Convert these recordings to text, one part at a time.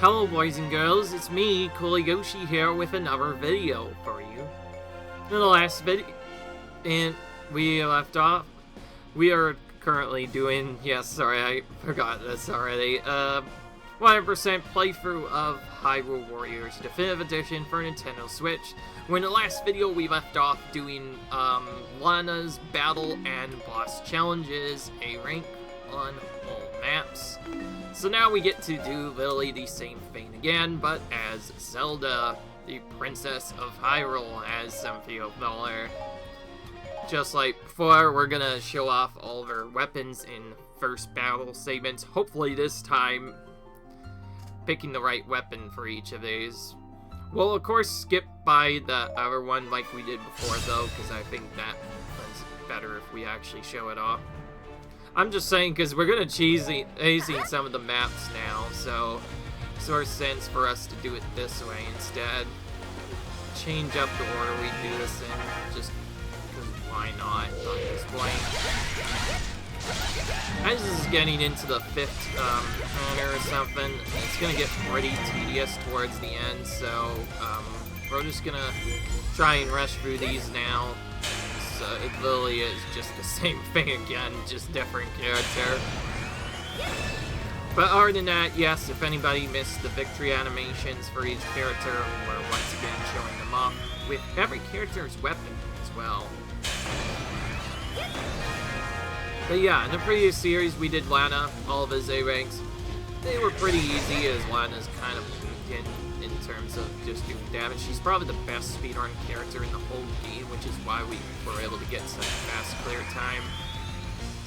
Hello boys and girls, it's me, Kuligoshi here with another video for you. In the last video, and we left off, we are currently doing, yes, sorry, I forgot this already, 100% playthrough of Hyrule Warriors Definitive Edition for Nintendo Switch. Where in the last video we left off doing, Lana's battle and boss challenges, a rank on all maps. So now we get to do literally the same thing again, but as Zelda, the Princess of Hyrule, as some people call her. Just like before, we're gonna show off all of her weapons in first battle segments. Hopefully this time, picking the right weapon for each of these. We'll of course skip by the other one like we did before though, because I think that one's better if we actually show it off. I'm just saying because we're gonna cheesing some of the maps now, so it sort of sense for us to do it this way instead. Change up the order we do this in, just because why not at this point. As this is getting into the 5th corner or something, it's gonna get pretty tedious towards the end, so we're just gonna try and rush through these now. It literally is just the same thing again, just different character. But other than that, yes, if anybody missed the victory animations for each character, we're once again showing them off with every character's weapon as well. But yeah, in the previous series we did Lana, all of his A ranks. They were pretty easy as Lana's kind of in terms of just doing damage. She's probably the best speedrun character in the whole game, which is why we were able to get such fast clear time.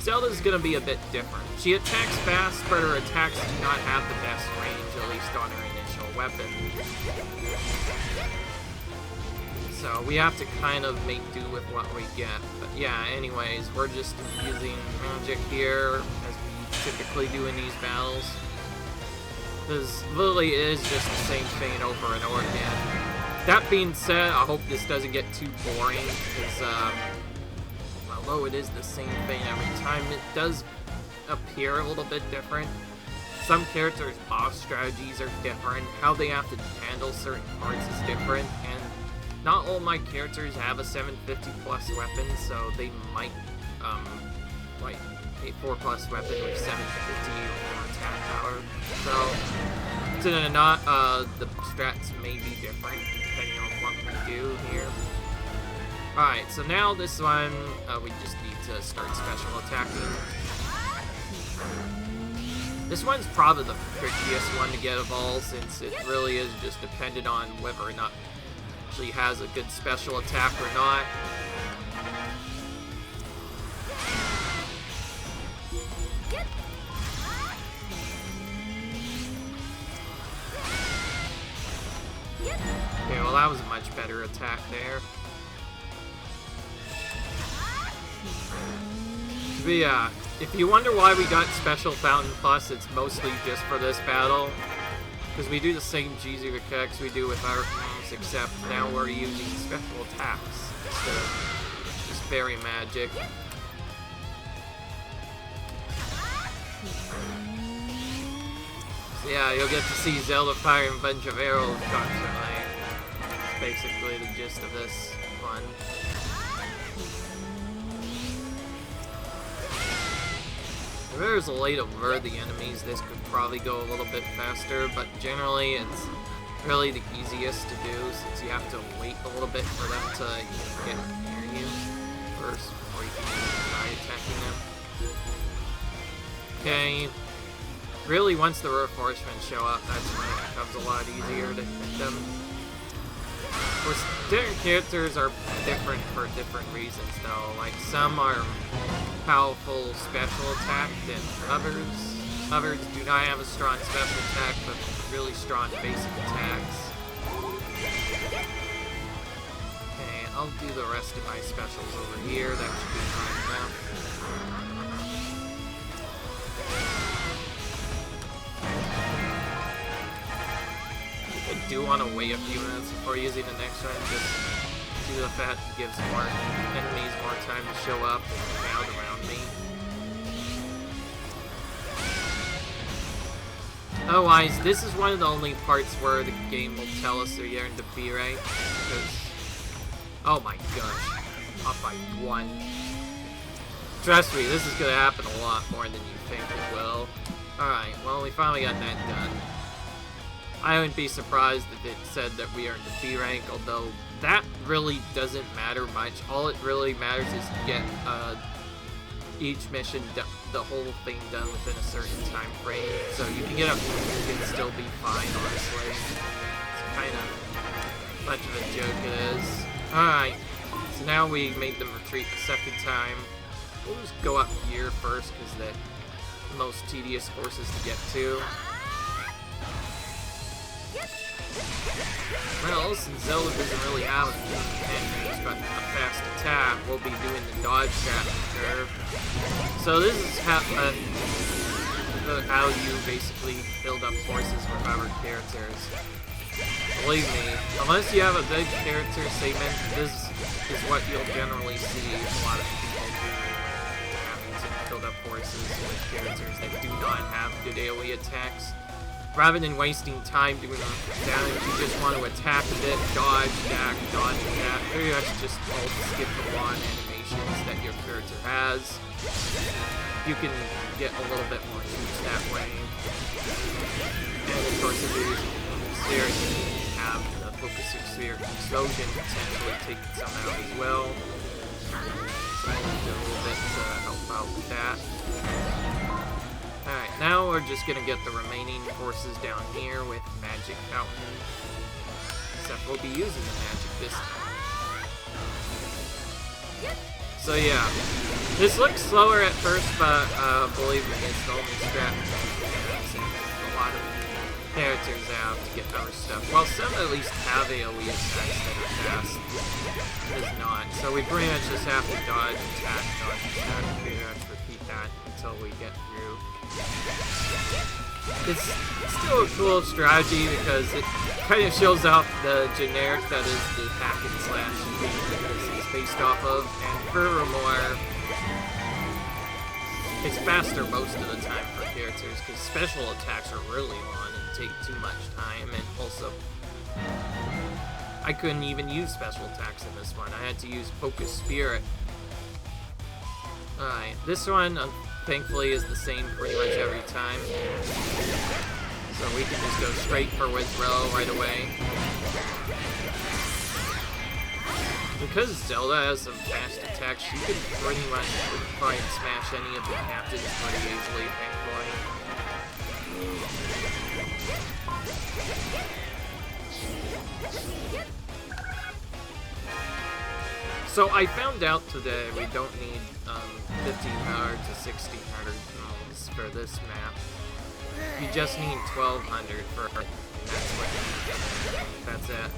Zelda's gonna be a bit different. She attacks fast, but her attacks do not have the best range, at least on her initial weapon. So we have to kind of make do with what we get. But yeah, anyways, we're just using magic here, as we typically do in these battles. This literally is just the same thing over and over again. That being said, I hope this doesn't get too boring, because although it is the same thing every time, it does appear a little bit different. Some characters' boss strategies are different, how they have to handle certain parts is different, and not all my characters have a 750 plus weapon, so they might, like, a 4 plus weapon with 750 or attack power. So, the strats may be different depending on what we do here. Alright, so now this one, we just need to start special attacking. This one's probably the trickiest one to get of all, since it really is just dependent on whether or not it actually has a good special attack or not. Okay, well that was a much better attack there. But yeah, if you wonder why we got Special Fountain Plus, it's mostly just for this battle. Because we do the same cheesy attacks we do with our moves, except now we're using special attacks instead of just fairy magic. So yeah, you'll get to see Zelda firing a bunch of arrows constantly. That's basically the gist of this one. If there's a way to lure the enemies, this could probably go a little bit faster, but generally it's really the easiest to do, since you have to wait a little bit for them to get near you first before you can try attacking them. Okay. Really, once the reinforcements show up, that's when it becomes a lot easier to hit them. Of course, different characters are different for different reasons, though. Like, some are powerful special attack than others. Others do not have a strong special attack, but really strong basic attacks. Okay, I'll do the rest of my specials over here. That should be fine enough. I do want to wait a few minutes before using the next one, just due to the fact it gives more enemies more time to show up and crowd around me. Otherwise, this is one of the only parts where the game will tell us that you're in the B rank. Because, oh my gosh, up by 1. Trust me, this is gonna happen a lot more than you think it will. Alright, well, we finally got that done. I wouldn't be surprised if it said that we are in the B rank, although that really doesn't matter much. All it really matters is to get each mission, the whole thing done within a certain time frame. So you can get up here, you can still be fine, honestly. It's kind of much of a joke it is. Alright, so now we made them retreat the second time. We'll just go up here first, because they're the most tedious courses to get to. Well, since Zelda doesn't really have a fast attack, we'll be doing the dodge trap curve. So this is how you basically build up courses with other characters. Believe me, unless you have a big character segment, this is what you'll generally see a lot of people do, having to build up courses with characters that do not have good AoE attacks. Rather than wasting time doing damage, you just want to attack a bit, dodge, attack, dodge, attack. Pretty much just all skip the wand animations that your character has. You can get a little bit more juice that way. And of course, if you're using the sphere, you can have the focusing sphere explosion potentially taking some out as well. So I need a little bit to help out with that. Alright, now we're just gonna get the remaining courses down here with Magic Fountain. Except we'll be using the magic this time. So yeah, this looks slower at first, but believe me, it's the only strategy. A lot of characters have to get other stuff. Well, some at least have AoE attacks that are fast. It is not. So we pretty much just have to dodge, attack, pretty much repeat that until we get through. It's still a cool strategy because it kind of shows off the generic that is the hack and slash game that this is based off of, and furthermore, it's faster most of the time for characters because special attacks are really long and take too much time, and also I couldn't even use special attacks in this one. I had to use Focus Spirit. Alright, this one thankfully is the same pretty much every time. So we can just go straight for Withrow right away. Because Zelda has some fast attacks, you can pretty much try and smash any of the captains pretty easily, thankfully. So I found out today we don't need 1,500 to 1,600 moves for this map. You just need 1,200 for it. That's it.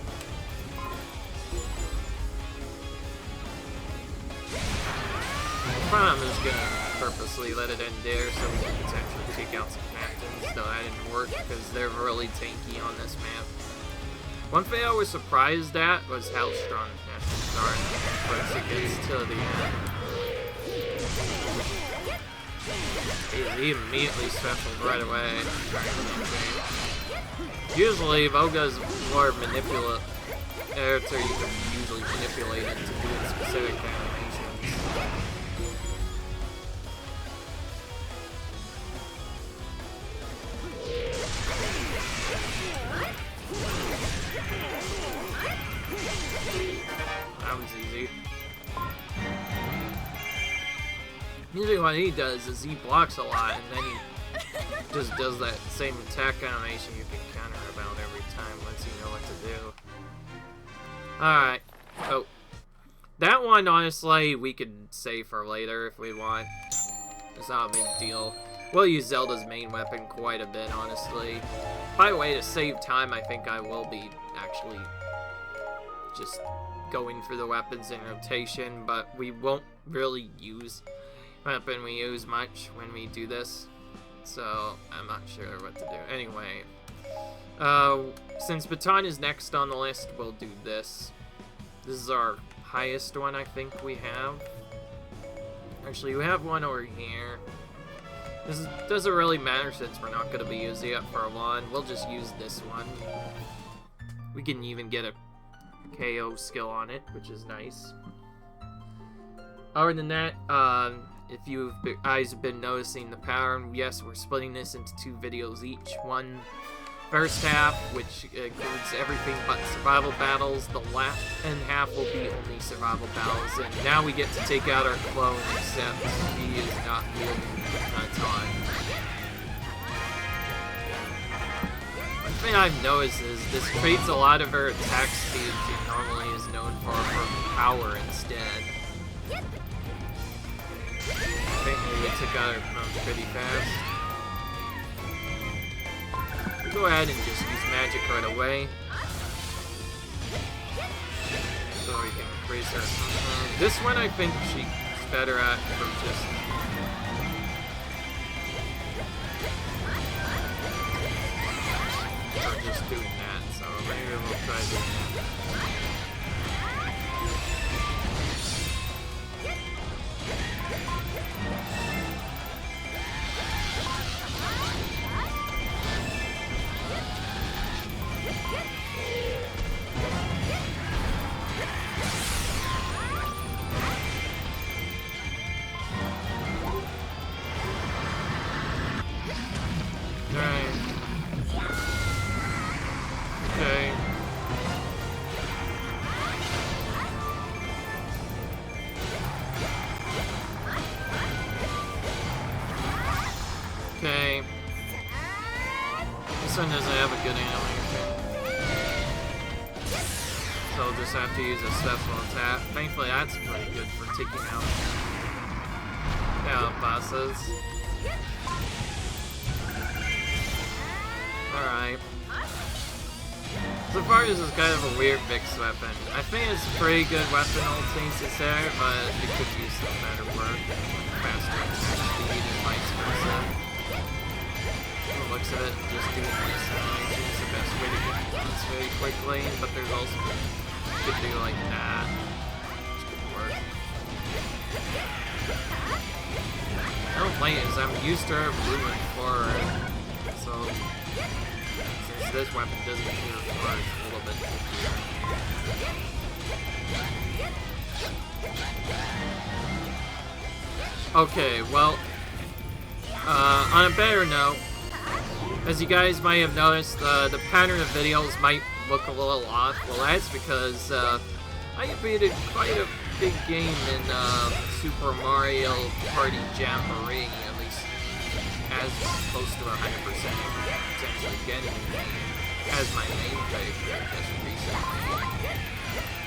I'm just gonna purposely let it end there so we can potentially take out some captains, though that didn't work because they're really tanky on this map. One thing I was surprised at was how strong captains are once it gets to the end. He immediately specialed right away. Usually, Voga's more manipulative, so you can usually manipulate it to do specific animations. That was easy. Usually what he does is he blocks a lot and then he just does that same attack animation you can counter about every time once you know what to do. Alright. Oh. That one, honestly, we could save for later if we want. It's not a big deal. We'll use Zelda's main weapon quite a bit, honestly. By the way, to save time, I think I will be actually just going for the weapons in rotation, but we won't really use weapon we use much when we do this, so I'm not sure what to do. Anyway, since Baton is next on the list, we'll do this. This is our highest one I think we have. Actually, we have one over here. This doesn't really matter since we're not going to be using it for a while. We'll just use this one. We can even get a KO skill on it, which is nice. Other than that, if you guys have been noticing the pattern, yes, we're splitting this into 2 videos each. One first half, which includes everything but survival battles. The last half will be only survival battles, and now we get to take out our clone, except he is not wielding a ton. One thing I've noticed is this creates a lot of her attack speed she normally is known for power instead. I think we took out our clone pretty fast. Go ahead and just use magic right away. So we can increase her. This one I think she's better at from just... doing that, so maybe we'll try this. Okay. This one doesn't have a good animation. So I'll just have to use a special attack. Thankfully that's pretty good for taking out bosses. Alright. So far this is kind of a weird mixed weapon. I think it's a pretty good weapon, all things to say, but it could use some better work. Faster attack speed and vice versa. From the looks of it, just doing this animation is the best way to get this very quickly, but there's also you could do like that, which could work. The point is I'm used to her moving forward, so since this weapon doesn't move forward, it's a little bit trickier. Okay, well, on a better note, as you guys might have noticed, the pattern of videos might look a little off. Well, that's because I beat quite a big game in Super Mario Party Jamboree, at least as close to 100% potentially getting as my main favorite just recently.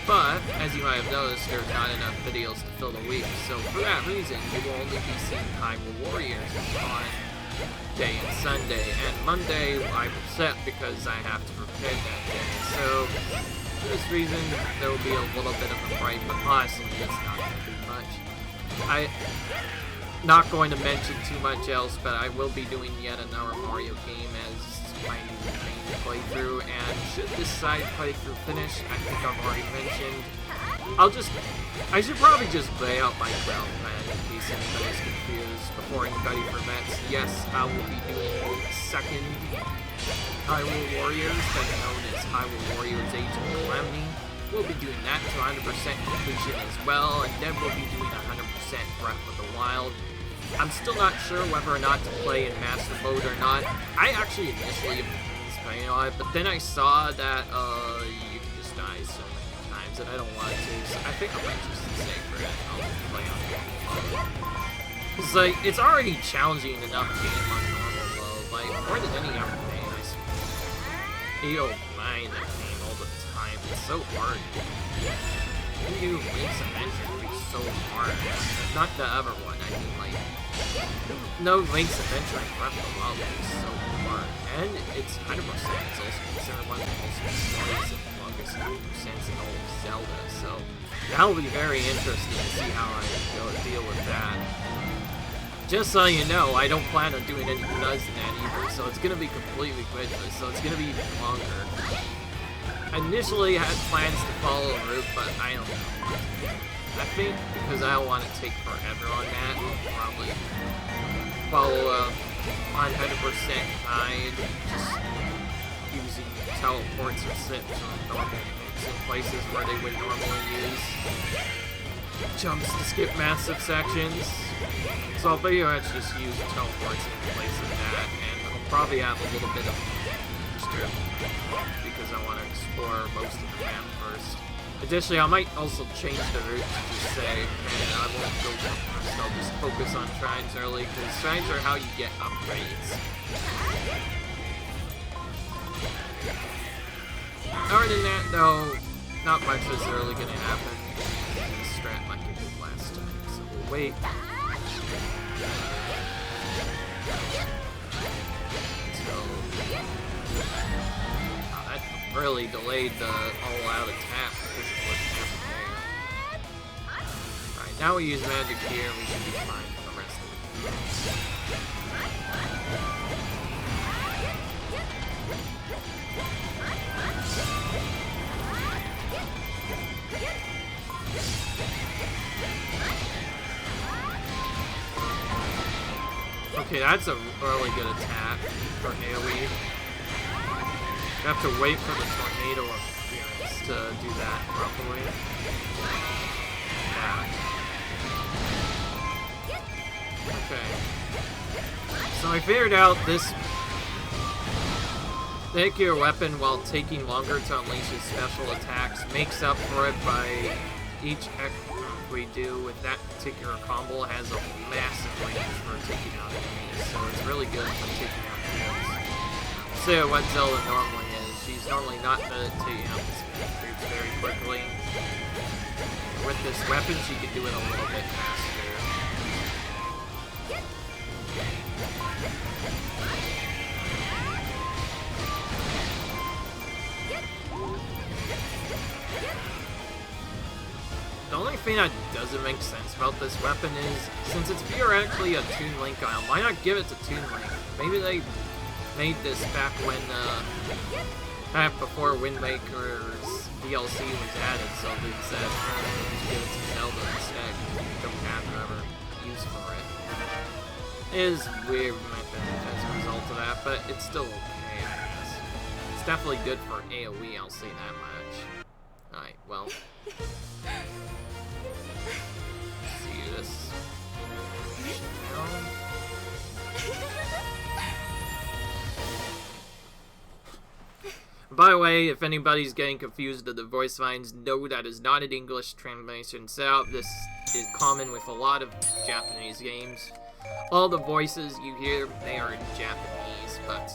But, as you might have noticed, there's not enough videos to fill the week, so for that reason, you will only be seeing Hyrule Warriors on day and Sunday, and Monday I will set because I have to prepare that day. So, for this reason, there will be a little bit of a break, but honestly, it's not going to be much. I'm not going to mention too much else, but I will be doing yet another Mario game as my main playthrough, and should this side playthrough finish, I think I've already mentioned, I should probably just lay out my ground plan in case anybody's confused before anybody forgets. Yes, I will be doing the second Hyrule Warriors, better known as Hyrule Warriors Age of Calamity. We'll be doing that to 100% completion as well, and then we'll be doing 100% Breath of the Wild. I'm still not sure whether or not to play in Master Mode or not. I actually initially was playing on it, but then I saw that you can just die so many times, and I don't want to, so I think I might just stay for it. I'll play on normal mode. It's like, it's already challenging enough game on normal mode, like, more than any other game, I suppose. You don't mind that game all the time, it's so hard. When you do Link's Adventure, it can be so hard. Not the other one, I mean, like, no, Link's Adventure and Breath of the Wild is so hard, and it's 100%. It's also considered one of the most notorious and longest 100% in all of Zelda, so that'll be very interesting to see how I deal with that. Just so you know, I don't plan on doing any nuzz in that either, so it's gonna be completely glitchless, so it's gonna be even longer. I initially had plans to follow a route, but I don't know. I think because I don't want to take forever on that, I'll probably follow a 100% guide, just using teleports or sips on normal moves in places where they would normally use jumps to skip massive sections. So I'll pretty much just use teleports in place of that, and I'll probably have a little bit of strip because I want to explore most of the map first. Additionally, I might also change the route to just say, man, I won't go first, I'll just focus on shrines early, because shrines are how you get upgrades. Other than that, though, not much is really going to happen in the strat like I did last time, so we'll wait. Really delayed the all-out attack because of what happened there. Alright, now we use magic here, we should be fine for the rest of it. Okay, that's a really good attack for AoE. You have to wait for the tornado appearance to do that properly. Yeah. Okay. So I figured out this. Take your weapon while taking longer to unleash his special attacks makes up for it by each we do with that particular combo has a massive range for taking out enemies, so it's really good for taking out enemies. So what Zelda normally is, she's normally not taking out the speed creeps very quickly. With this weapon, she can do it a little bit faster. The only thing that doesn't make sense about this weapon is, since it's theoretically a Toon Link item, why not give it to Toon Link? Maybe they made this back when, back before Wind Waker's DLC was added, so they said, let's give it to Zelda instead, because we don't have another use for it. It is weird, in my opinion, as a result of that, but it's still okay, I guess. It's definitely good for AoE, I'll say that much. Alright, well. See this. By the way, if anybody's getting confused with the voice lines, no, that is not an English translation setup. This is common with a lot of Japanese games. All the voices you hear, they are in Japanese, but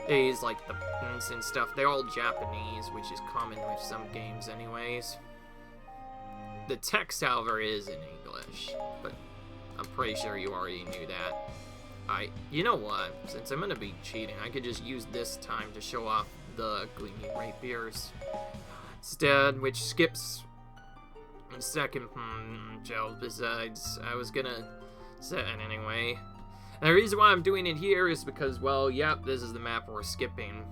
these, like the buttons and stuff, they're all Japanese, which is common with some games anyways. The text, however, is in English, but I'm pretty sure you already knew that. You know what? Since I'm gonna be cheating, I could just use this time to show off the Gleaming Rapiers instead, which skips a second gel. Besides, I was gonna set it anyway. And the reason why I'm doing it here is because, well, yep, this is the map we're skipping.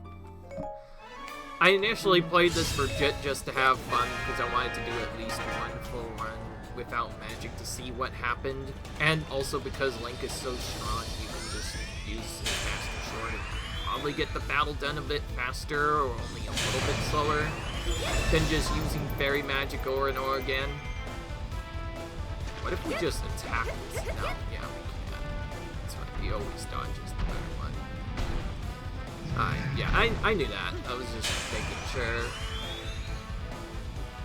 I initially played this for just to have fun, because I wanted to do at least one full run without magic to see what happened, and also because Link is so strong, you can just use his Master Sword and probably get the battle done a bit faster, or only a little bit slower, than just using Fairy Magic over and over again. What if we just attack this? No, yeah, we can. That's right, he always dodges no matter what. Yeah, I knew that. I was just making sure.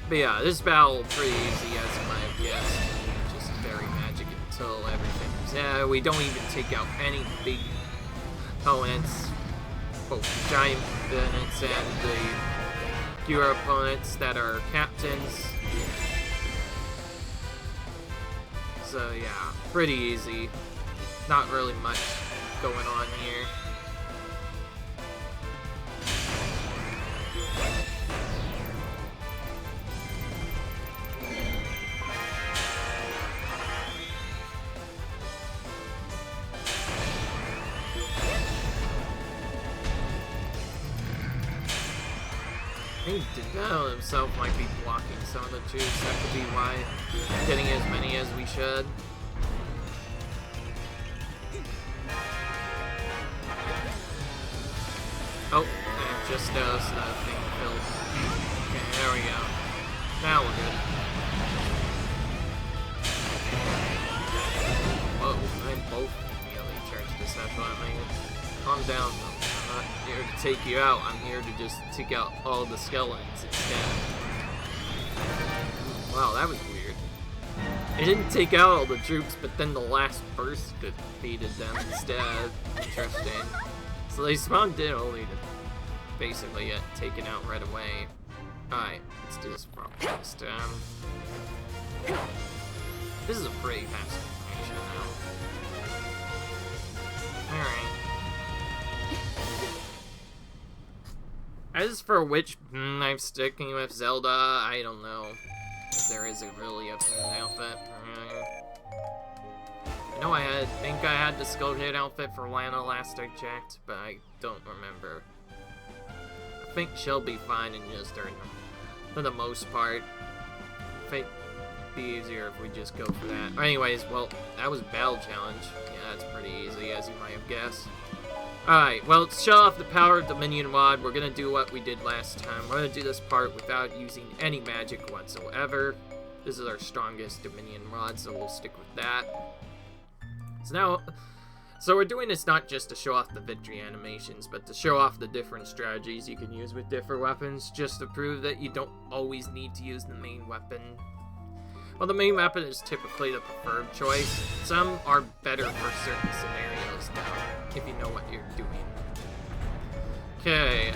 But yeah, this battle pretty easy as you might have guessed. Just Fairy Magic until everything's... Yeah, we don't even take out any big opponents. Both giant opponents and the fewer opponents that are captains. So yeah, pretty easy. Not really much going on here. I think Ganon himself might be blocking some of the juice. That could be why we're getting as many as we should. Oh, I just noticed that thing filled. Okay, there we go. Now we're good. Whoa, I both immediately charged this special at me. Calm down, though. I'm not here to take you out. I'm here to just take out all the skeletons instead. Wow, that was weird. It didn't take out all the troops, but then the last burst defeated them instead. Interesting. So they spawned in only to basically get taken out right away. Alright, let's do this properly this time. This is a pretty fast animation now. Alright. As for which I'm sticking with Zelda, I don't know. There isn't really a outfit. I know I think I had the Skulltulas outfit for Lana last I checked, but I don't remember. I think she'll be fine in just her, for the most part. I think it'd be easier if we just go for that. Anyways, well, that was Battle Challenge. Yeah, that's pretty easy, as you might have guessed. Alright, well, to show off the power of the minion mod, we're gonna do what we did last time. We're gonna do this part without using any magic whatsoever. This is our strongest Dominion mod, so we'll stick with that. So we're doing this not just to show off the victory animations, but to show off the different strategies you can use with different weapons, just to prove that you don't always need to use the main weapon. Well, the main weapon is typically the preferred choice. Some are better for certain scenarios, though, if you know what you're doing. Okay,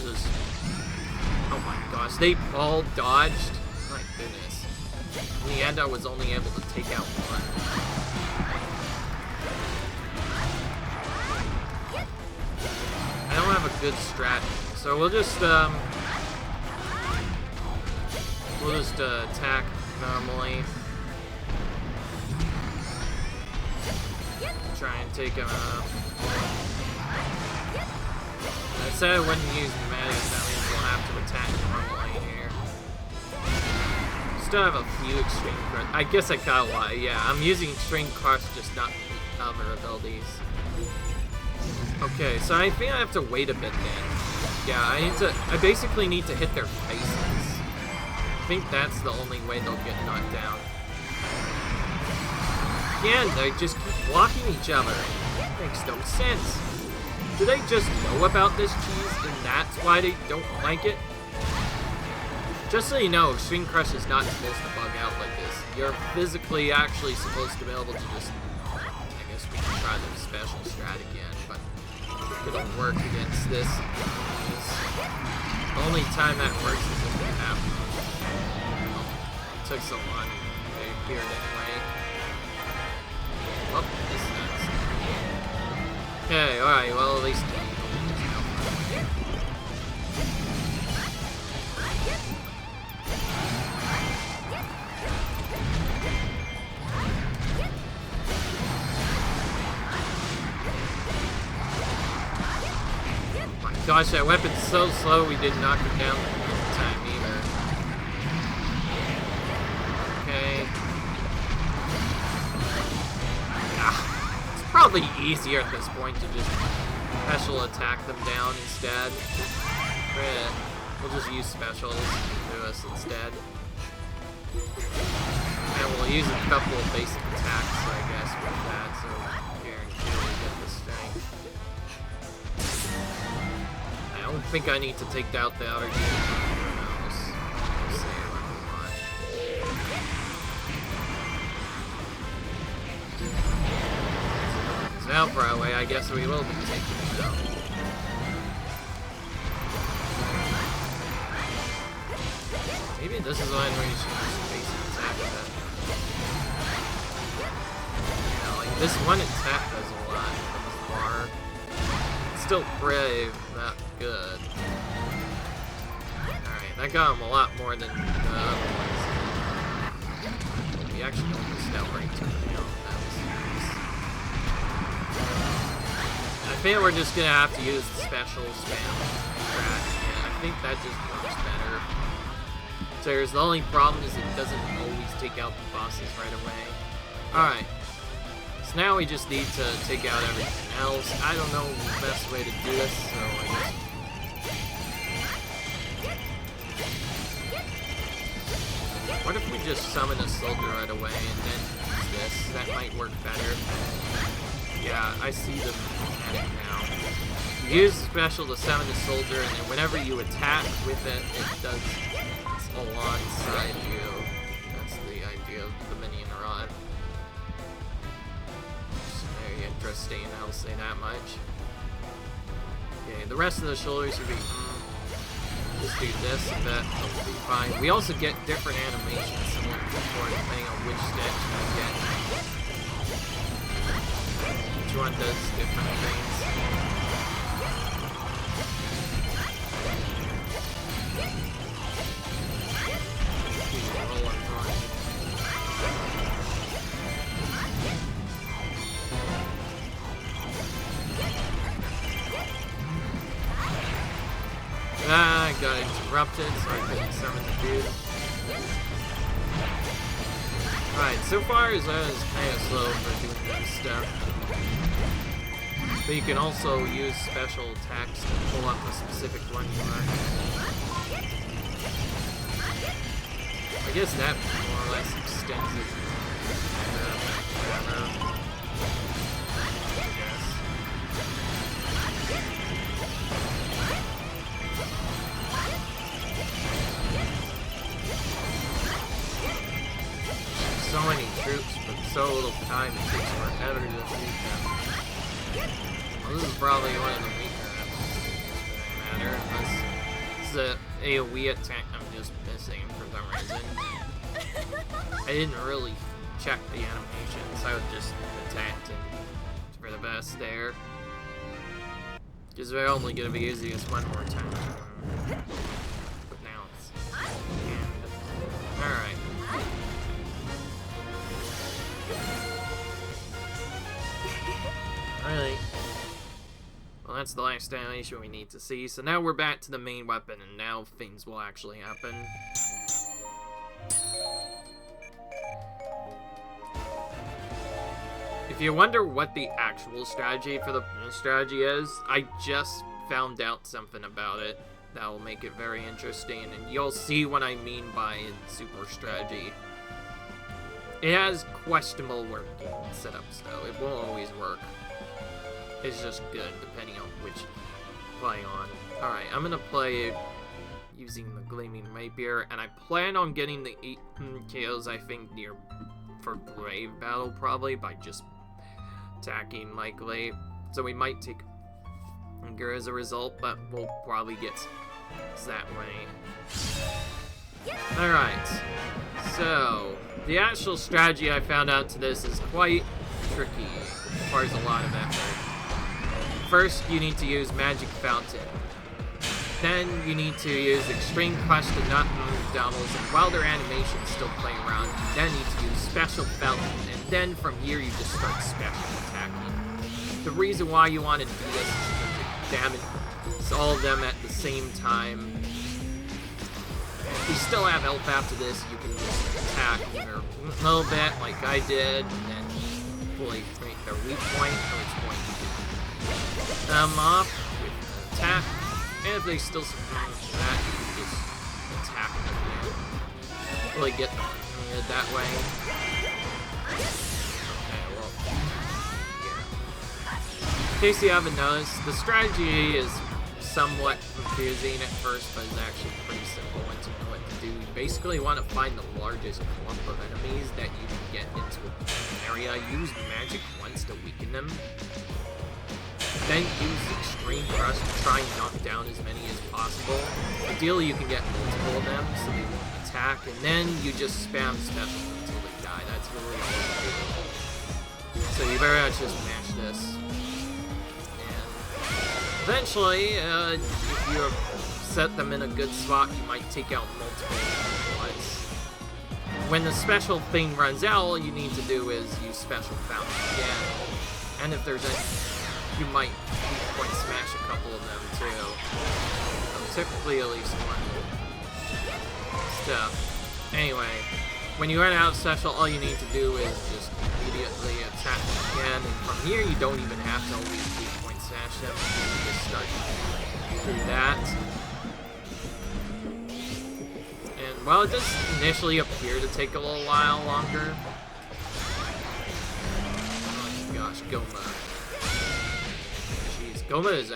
just... Oh my gosh, they all dodged? My goodness. In the end, I was only able to take out one. I don't have a good strategy, so we'll just attack normally. Try and take him out. I said I wouldn't use magic, that means we'll have to attack normally here. Still have a few extreme crush. I guess I gotta lie, yeah, I'm using extreme crush, just not other abilities. Okay, so I think I have to wait a bit then. Yeah, I basically need to hit their faces. I think that's the only way they'll get knocked down. Again, they just keep blocking each other. It makes no sense. Do they just know about this cheese and that's why they don't like it? Just so you know, Extreme Crush is not supposed to bug out like this. You're physically actually supposed to be able to just... I guess we can try the special strat again, but it'll work against this. The only time that works is if we have... Oh, it took so long. They appeared anyway. Oh, this is nuts. Okay, alright, well at least... Gosh, that weapon's so slow we did knock him down the time either. Okay. Ah, it's probably easier at this point to just special attack them down instead. We'll just use specials to do us instead. And we'll use a couple of basic attacks, I guess, with that, so guarantee we get the strength. I don't think I need to take out the outer game. We'll see what we want. It's out far away, I guess we will be taking it out. Maybe this is when we should use basic attack with it. Yeah, like this one attack does a lot from this bar. It's still brave, not good. Alright, that got him a lot more than the other ones. We actually almost outright took him out. That was nice. I think we're just gonna have to use the special spam strat. Yeah, I think that just works better. So the only problem is it doesn't always take out the bosses right away. Alright. So now we just need to take out everything else. I don't know the best way to do this, so I just... What if we just summon a soldier right away and then use this? That might work better. Yeah, I see the mechanic now. You use special to summon a soldier, and then whenever you attack with it, it does alongside you. That's the idea of the minion rod. It's very interesting, I'll say that much. Okay, the rest of the shoulders would be... just do this and that, will be fine. We also get different animations similar to before, depending on which stitch we get. Each one does different things. I got interrupted, so I couldn't summon the dude. Alright, so far Zelda is kind of slow for doing this stuff. But you can also use special attacks to pull up a specific one you want. I guess that more or less extends it. So many troops, but so little time, it takes forever to defeat them. Well, this is probably one of the weaker episodes, for that matter, unless it's an AoE attack I'm just missing for some reason. I didn't really check the animations, I would just attacked and for the best there. Because they're only going to be using this one more time. But now it's... Alright. Alright. Well, that's the last animation we need to see. So now we're back to the main weapon, and now things will actually happen. If you wonder what the actual strategy for the strategy is, I just found out something about it that will make it very interesting, and you'll see what I mean by super strategy. It has questionable working setups, though. It won't always work. It's just good, depending on which play on. Alright, I'm gonna play using the Gleaming Rapier, and I plan on getting the 8 KOs, I think, near for Brave Battle, probably, by just attacking likely. So we might take anger as a result, but we'll probably get that way. Alright, so the actual strategy I found out to this is quite tricky. It requires a lot of effort. First, you need to use Magic Fountain. Then, you need to use Extreme Crush to not move doubles, and while their animations still play around, you then need to use Special Fountain, and then from here you just start special attacking. The reason why you want to do this is because you damage all of them at the same time. If you still have health after this, you can just attack either a little bit, like I did, and then fully make their weak point, at which point you can them off with an attack. And if they still survive that, you can just attack them again. Really get them that way. Okay, well, yeah. In case you haven't noticed, the strategy is somewhat confusing at first, but it's actually pretty simple once you know what to do. You basically want to find the largest clump of enemies that you can get into an area. Use magic once to weaken them. Then use Extreme Crush to try and knock down as many as possible. Ideally, you can get multiple of them, so they won't attack, and then you just spam special until they die. That's really all you do. So you better not just mash this. And eventually, if you set them in a good spot, you might take out multiple at once. When the special thing runs out, all you need to do is use Special Fountain again. And if there's any... you might point smash a couple of them too. Typically at least one stuff. Anyway, when you run out of special, all you need to do is just immediately attack again. And from here, you don't even have to always 8-point smash them. You can just start through that. And while it does initially appear to take a little while longer, oh my gosh, Goma. Jeez, Goma is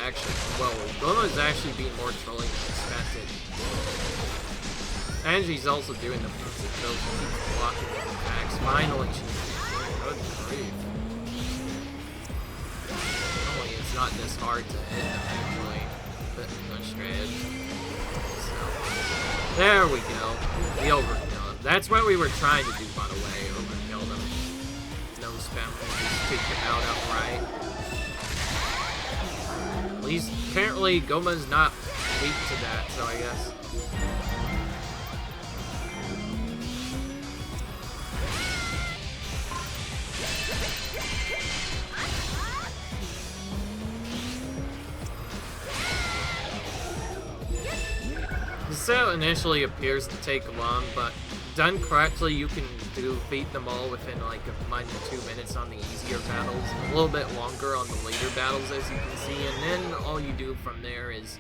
actually being more trolling than expected. And she's also doing the defensive build and keeps blocking the attacks. Finally, she's good grief. Normally, it's not this hard to hit them, actually. But frustrated. So, there we go. We overkill them. That's what we were trying to do, by the way. Overkill them. No spam. Just take them out outright. At least, apparently, Goma's not weak to that, so I guess. So initially appears to take long, but done correctly, you can beat them all within like 1 to 2 minutes on the easier battles, a little bit longer on the later battles, as you can see, and then all you do from there is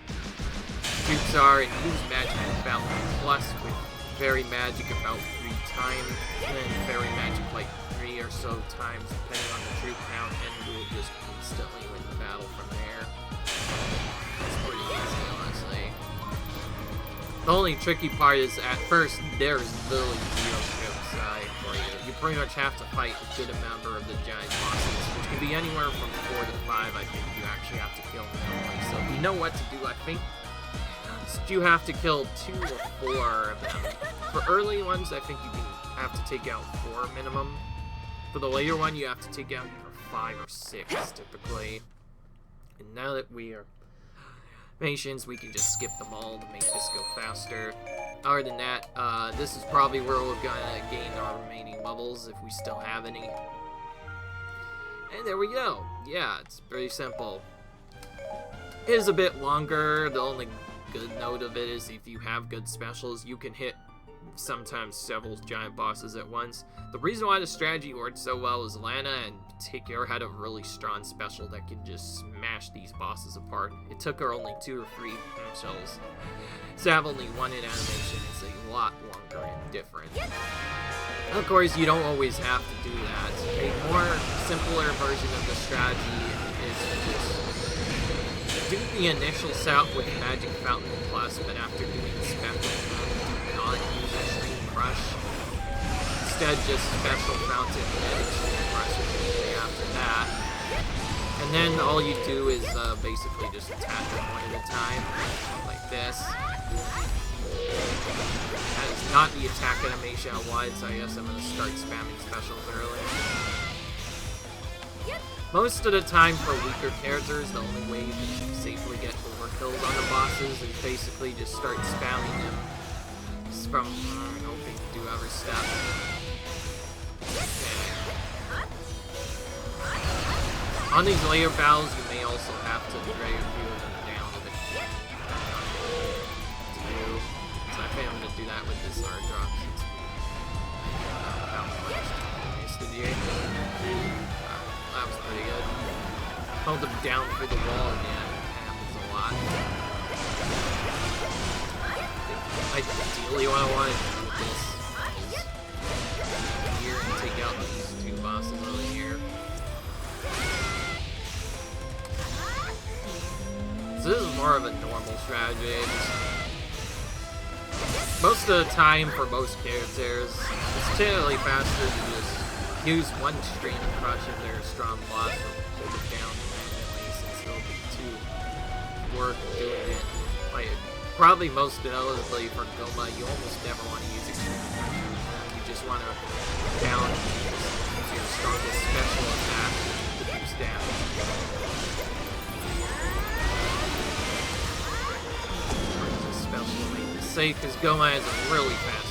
Cucco and use Magic about plus with Fairy Magic about 3 times, and then Fairy Magic like 3 or so times, depending on the troop count, and you will just instantly win the battle from there. It's pretty easy, honestly. The only tricky part is, at first, there is literally 0 troops for you. You pretty much have to fight a good number of the giant bosses, which can be anywhere from 4 to 5, I think you actually have to kill minimally. So if you know what to do, I think you have to kill 2 or 4 of them. For early ones, I think you can have to take out 4 minimum. For the later one, you have to take out either 5 or 6, typically. And now that we are Nations, we can just skip them all to make this go faster. Other than that, this is probably where we're gonna gain our remaining bubbles, if we still have any. And there we go. Yeah, it's pretty simple. It is a bit longer. The only good note of it is if you have good specials, you can hit sometimes several giant bosses at once. The reason why the strategy worked so well is Lana in particular had a really strong special that can just smash these bosses apart. It took her only 2 or 3 shells. So have only 1 in animation is a lot longer and different. Of course, you don't always have to do that. A more simpler version of the strategy is to just do the initial set with Magic Fountain Plus, but after doing special, do not use Extreme Crush. Instead, just Special Fountain and Extreme Crush immediately after that. And then all you do is basically just attack them 1 at a time, like this. That is not the attack animation I wanted, so I guess I'm going to start spamming specials early. Most of the time for weaker characters, the only way you can safely get overkills on the bosses is basically just start spamming them from hoping to do every step. Okay. On these later battles, you may also have to drag a few of them down a bit. So I think I'm going to do that with this art drop. That was pretty good. Hold them down through the wall again. That happens a lot. Ideally, what I want to do with this is here and take out these 2 bosses over here. So this is more of a normal strategy. Most of the time, for most characters, it's generally faster to just use 1 Extreme Crush if they're a strong boss, or hold it down manually, since it'll be too work doing it. Like, probably most notably for Goma, you almost never want to use Extreme Crush. You just want to down your strongest special attack to boost damage. Special to make this safe, because Goma has a really fast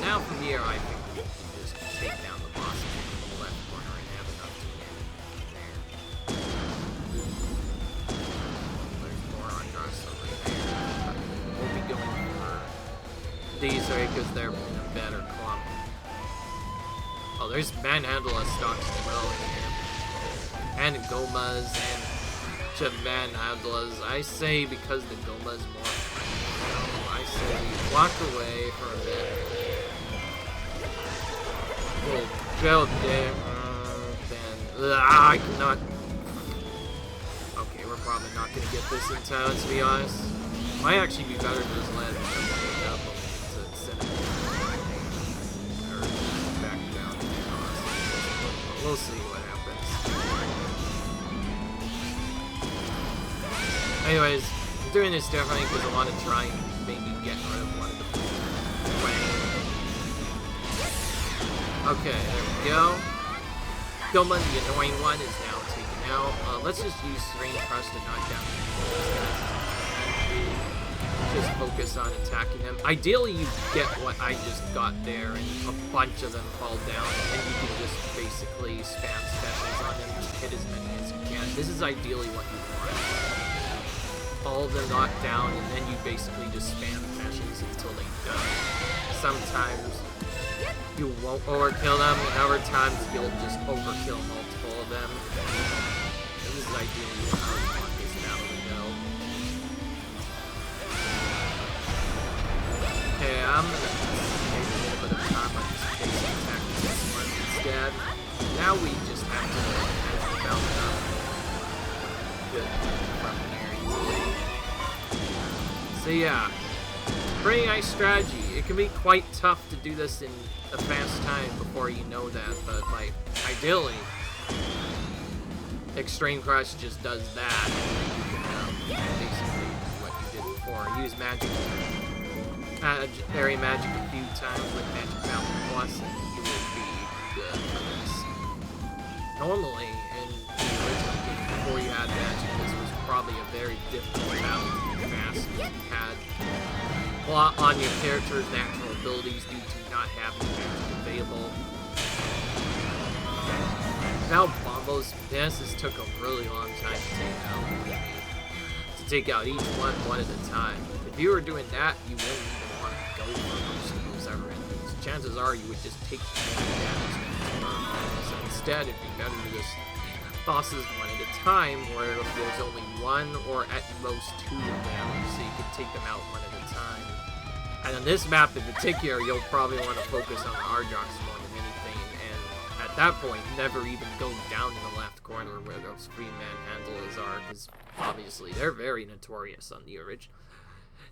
now from here, I think we can just take down the boss in the left corner and have enough to get there. There's more on us over there. necessary because they're in a better clump. Oh, there's Manhandla stocks as well in here. And Gomas and Manhandlas. I say because the Goma's more. I say walk away for a bit. We'll build there. Then I cannot. Okay, we're probably not gonna get this in time, to be honest. Might actually be better to just let it up to send it or back down. We'll see what happens. Anyways, I'm doing this differently because I want to try and maybe get rid of one of the Okay, there we go. Goma, the annoying one, is now taken out. Let's just use Serene Crust to knock down these guys. Just focus on attacking them. Ideally, you get what I just got there, and a bunch of them fall down, and you can just basically spam specials on them, just hit as many as you can. This is ideally what you want. All of them knocked down, and then you basically just spam specials until they die. Sometimes you won't overkill them, and other times you'll just overkill multiple of them. This is ideally how you want this battle to go. Okay, I'm gonna take a little bit of time on just basic attacking this one instead. Now we just have to bounce it up. Good from here easily. So yeah, pretty nice strategy. It can be quite tough to do this in a fast time before you know that, but like ideally, Extreme Crush just does that, and you can basically do what you did before. Use magic, area magic a few times with Magic Mountain Plus, and you will be good for this. Normally, in the original game, before you had magic, this was probably a very difficult battle to do fast. You had a lot on your character's natural abilities due to not having magic available. Now Bombos, this took a really long time to take out. To take out each one at a time. If you were doing that, you wouldn't even want to go for most of those ever enemies. Chances are you would just take more damage than it's worth. So instead, it'd be better to just bosses one at a time, where there's only one or at most two of them, so you can take them out one at a time. And on this map in particular, you'll probably want to focus on the Ardrox more than anything, and at that point, never even go down in the left corner where those free Manhandlas are, because obviously they're very notorious on the original.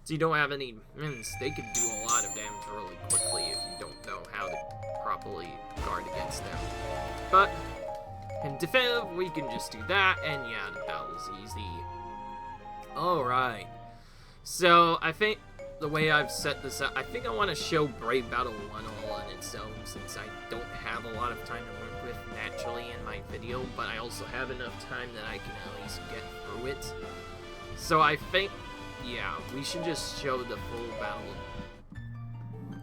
So you don't have any mins. They can do a lot of damage really quickly if you don't know how to properly guard against them. But in definitive, we can just do that, and yeah, the battle's easy. Alright. So, I think the way I've set this up, I think I want to show Brave Battle 1 all on its own, since I don't have a lot of time to work with naturally in my video, but I also have enough time that I can at least get through it. So I think, yeah, we should just show the full battle,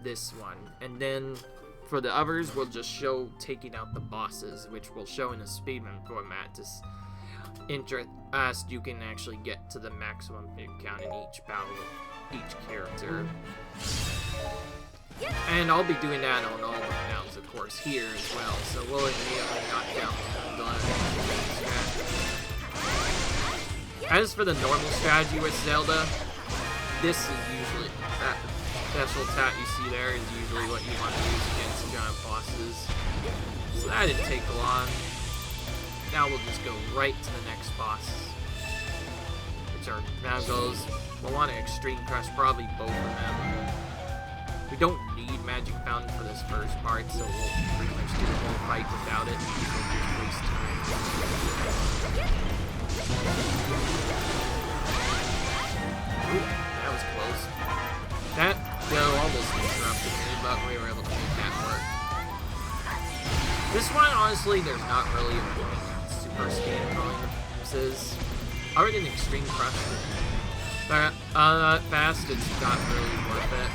this one, and then for the others, we'll just show taking out the bosses, which we'll show in a speedrun format to you can actually get to the maximum hit count in each battle of each character. And I'll be doing that on all the battles, of course, here as well, so we'll immediately knock down the As for the normal strategy with Zelda, this is usually that special attack you see there is usually what you want to use against giant bosses. So that didn't take long. Now we'll just go right to the next boss, which are Mazos. We'll want to Extreme Crush probably both of them. We don't need Magic Fountain for this first part, so we'll pretty much do the whole fight without it. We'll just waste time. Ooh, that was close. That almost interrupted me, but we were able to make that work. This one, honestly, there's not really a super speed bonuses. Other than Extreme Crush, that fast, it's not really worth it.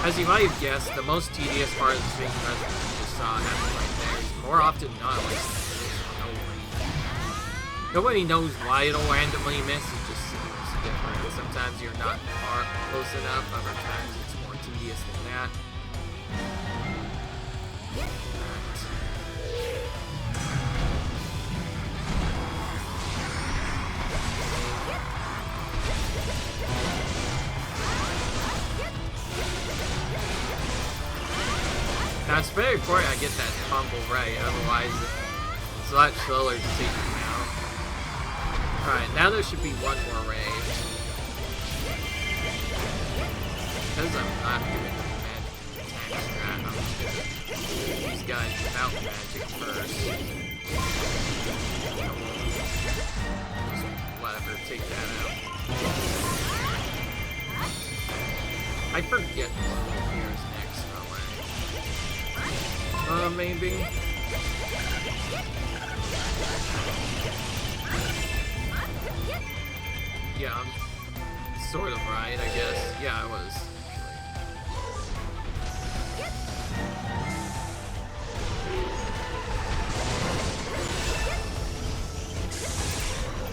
As you might have guessed, the most tedious part of the Extreme Crush that you just saw happening right there is more often than not like nobody knows why it'll randomly miss. It just seems different. different. Sometimes you're not far close enough, other times it's more tedious than that. Now it's very important I get that combo right, otherwise it's a lot slower to take him out. Alright, now there should be one more ray. Because I'm not doing the magic attack strat, I'm just gonna use these guys without magic first. Just whatever, take that out. I forget what appears next. Maybe. Yeah, I'm sort of right, I guess. Yeah, I was.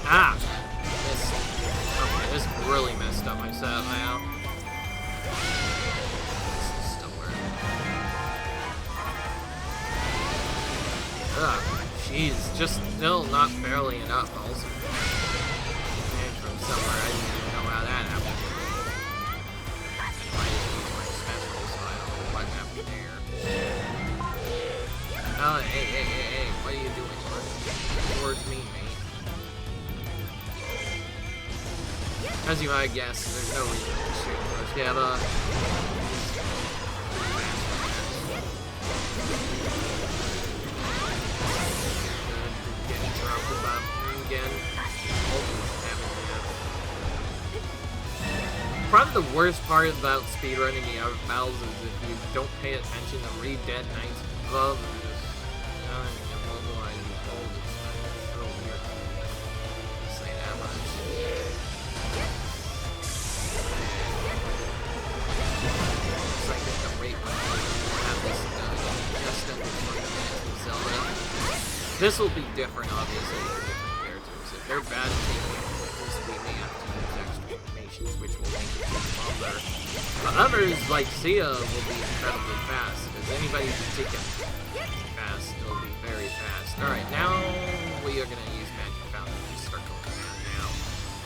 Ah! Okay, this really messed up my setup now. Ugh, jeez, just still not barely enough also. And from somewhere, I didn't even know how that happened. I didn't use my special, so I don't know what happened there. Oh, hey, what are you doing towards me, mate? As you might guess, there's no reason to shoot first. Yeah, again. Probably the worst part about speedrunning the other battles is if you don't pay attention to read Dead Knight's glove and just immobilize you cold. It's so weird. Say that much. It's like at the rate when you have this just under 20 minutes with Zelda. This will be different, obviously. If they're bad at taking information, we may have to use extra informations, which will make it longer. But others, like Sia, will be incredibly fast, because anybody who can take it fast will be very fast. Alright, now we are going to use Magic Fountain to start going down now.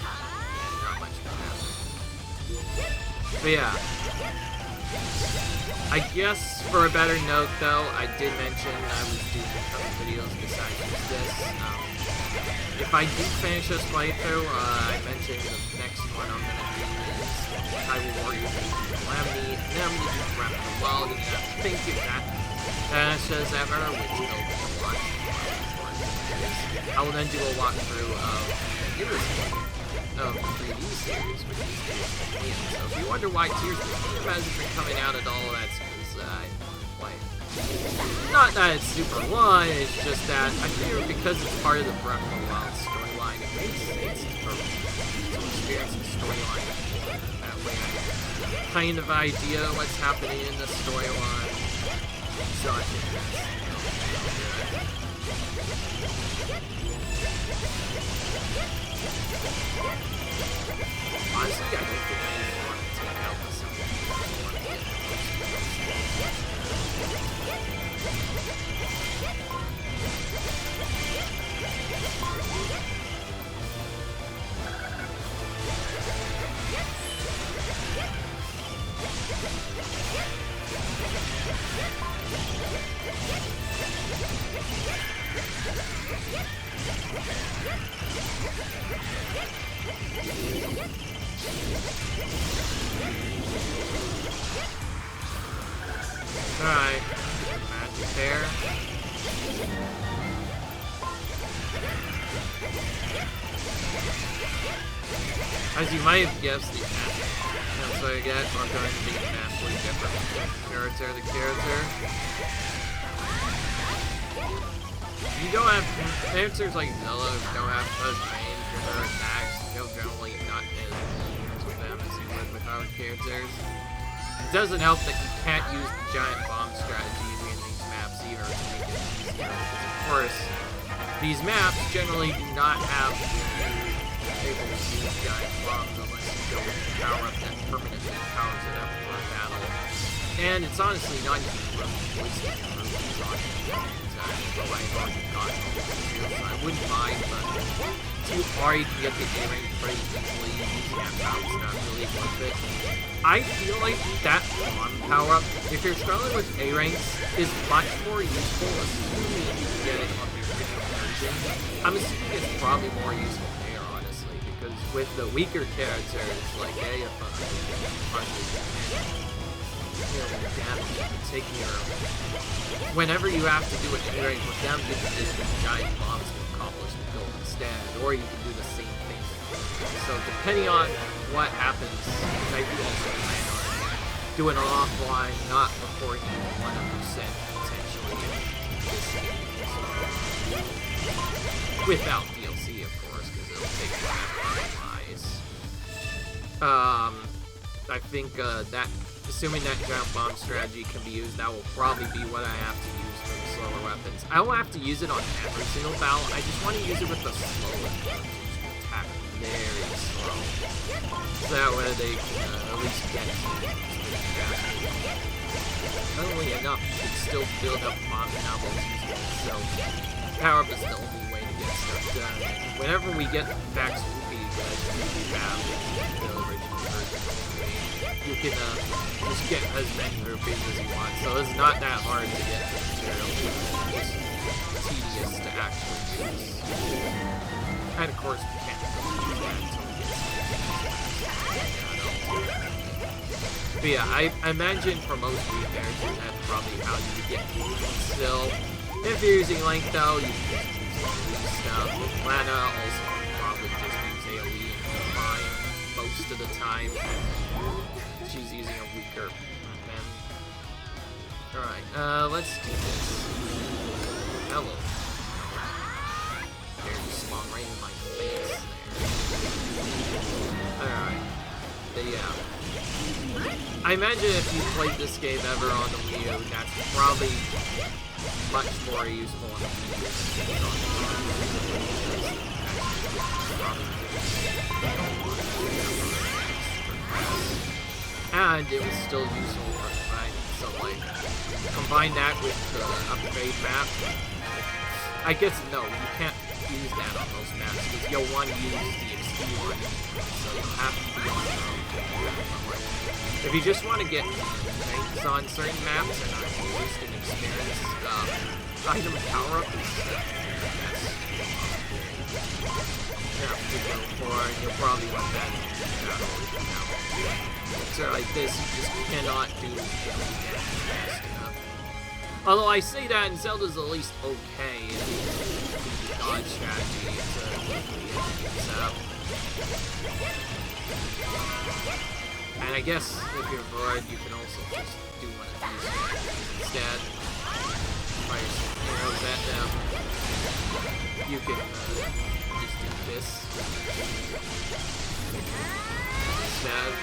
Yeah, not much more happening. But yeah. I guess for a better note, though, I did mention I was doing a couple videos besides this. If I do finish this playthrough, I mentioned the next one I'm going to do is Hyrule Warriors Definitive Edition, and then I'm going to do Breath of the Wild, and I think if that finishes ever, which will be a lot. I will then do a walkthrough of the 3D series, which is complete. So if you wonder why Tears of the Kingdom hasn't been coming out at all, that's because I play. Not that it's super long, it's just that I figure because it's part of the Breath of the Wild storyline, it makes sense to experience the storyline. That way I have kind of idea what's happening in the storyline. So I think that's good. Honestly, I don't think I even want to take out the Alright, magic there. As you might have guessed, the that's what I get. We're going to be vastly different character to character. You don't have characters like Zelda who don't have such range for their attacks. You'll generally not hit with them as you would with our characters. It doesn't help that you can't use the giant bomb strategy in these maps either to make it easier, because of course, these maps generally do not have able to use giant bombs unless you go with the power-up that permanently powers it up for a battle. And it's honestly not even wasting rupees on it. Though I've already gotten all the materials, so I wouldn't mind, but or you can get the A-rank pretty easily. Using that power's not really worth it. I feel like that bomb power-up, if you're struggling with A-ranks, is much more useful, assuming you can get it on the original version. I'm assuming it's probably more useful there, honestly, because with the weaker characters, like AFA, damage you can take your... Whenever you have to do an A-rank with them, you can just use giant bombs to accomplish the goal instead, or you can do the same thing. So depending on what happens, I do also plan on doing an offline, not recording 100% potentially this game. So, without DLC, of course, because it'll take forever otherwise. I think that, assuming that giant bomb strategy can be used, that will probably be what I have to use for the slower weapons. I won't have to use it on every single battle, I just want to use it with the slow weapons. Attack very slow. So that way they can at least get it. Not only enough, you can still build up mana levels using it, so power-up is the only way to get stuff done. Whenever we get Max Rupee, we have the original version, you can just get as many rupees as you want, so it's not that hard to get the material. It's just tedious to actually use. And of course, we can't really do that until we get some. But yeah, I imagine for most retailers, that's probably how you would get still. If you're using Link, though, you can just use stuff. With Lana, also probably just use AoE and fine most of the time. She's using a weaker weapon. Alright, let's do this. Hello. There, you spawn right in my face there. Alright. But yeah. I imagine if you played this game ever on the Wii U, that's probably much more useful on the Wii U. And it was still useful for fighting, so like, combine that with the upgrade map. I guess, no, you can't use that on most maps, because you'll want to use the XP one, so you'll have to be on your own. If you just want to get ranks on certain maps and are just an experience, item power-up is the best. Yeah, to go for, and you'll probably want that now. So like this, you just cannot do fast enough. Although I say that, and Zelda's at least okay if you use the dodge strategy to set up. And I guess if you're bored, you can also just do one of these instead. Fire some arrows at them. You can just do this instead.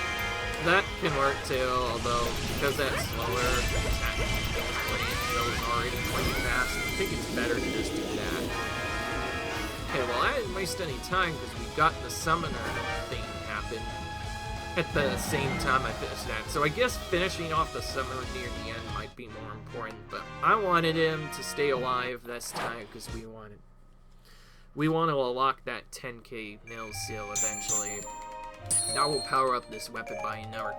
That can work too, although because that's slower, attacking those already pretty fast. I think it's better to just do that. Okay, well I didn't waste any time because we got the summoner thing happen at the same time I finished that. So I guess finishing off the summoner near the end might be more important, but I wanted him to stay alive this time because we want to unlock that 10k nil seal eventually. That will power up this weapon by another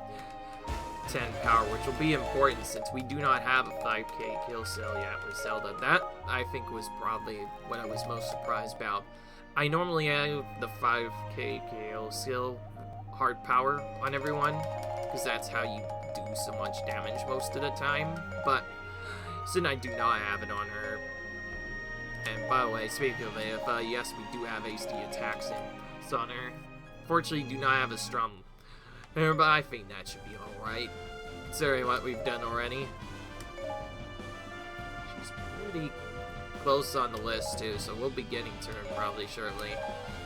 10 power, which will be important since we do not have a 5k kill seal yet with Zelda. That, I think, was probably what I was most surprised about. I normally have the 5k kill seal hard power on everyone, because that's how you do so much damage most of the time, but since I do not have it on her. And by the way, speaking of AFA, yes, we do have HD attacks in Sonner. Fortunately, do not have a strum, but I think that should be alright, considering what we've done already. She's pretty close on the list, too, so we'll be getting to her probably shortly.